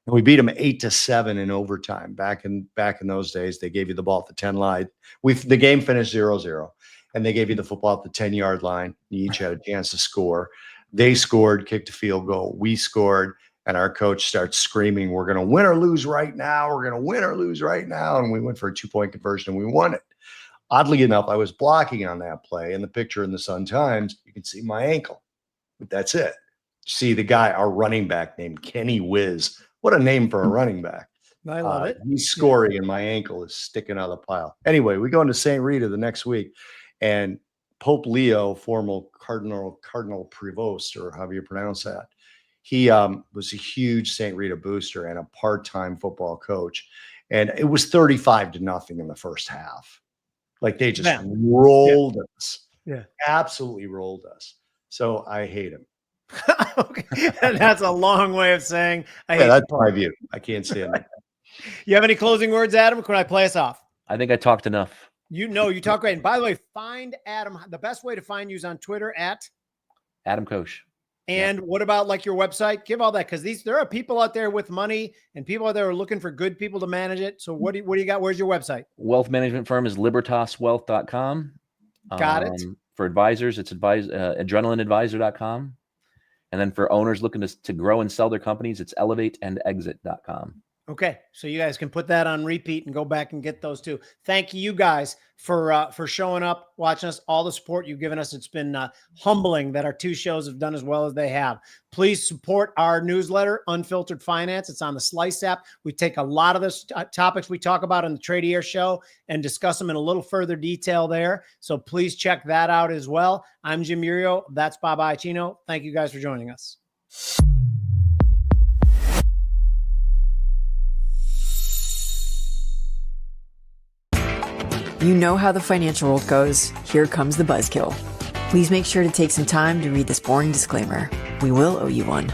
And we beat them 8-7 in overtime. Back in those days, they gave you the ball at the 10 line. The game finished 0-0, and they gave you the football at the 10-yard line. You each had a chance to score. They scored, kicked a field goal. We scored. And our coach starts screaming, we're going to win or lose right now. We're going to win or lose right now. And we went for a 2-point conversion and we won it. Oddly enough, I was blocking on that play. In the picture in the Sun-Times, you can see my ankle. But that's it. See the guy, our running back named Kenny Wiz. What a name for a running back. I love it. He's scoring and my ankle is sticking out of the pile. Anyway, we go into St. Rita the next week. And Pope Leo, former Cardinal Prevost, or however you pronounce that, he was a huge St. Rita booster and a part-time football coach. And it was 35-0 in the first half. Like they just rolled us. Yeah. Absolutely rolled us. So I hate him. Okay. That's a long way of saying I hate that's my view. I can't stand it. You have any closing words, Adam? Or can I play us off? I think I talked enough. You talk great. And by the way, find Adam. The best way to find you is on Twitter at Adam Koch. And what about like your website? Give all that, because there are people out there with money and people out there who are looking for good people to manage it. So what do you got? Where's your website? Wealth management firm is libertaswealth.com. Got it. For advisors, it's adrenalinadvisor.com. And then for owners looking to grow and sell their companies, it's elevateandexit.com. Okay, so you guys can put that on repeat and go back and get those too. Thank you guys for showing up, watching us, all the support you've given us. It's been humbling that our two shows have done as well as they have. Please support our newsletter, Unfiltered Finance. It's on the Slice app. We take a lot of the topics we talk about in the Tradier show and discuss them in a little further detail there. So please check that out as well. I'm Jim Iuorio. That's Bob Iaccino. Thank you guys for joining us. You know how the financial world goes. Here comes the buzzkill. Please make sure to take some time to read this boring disclaimer. We will owe you one.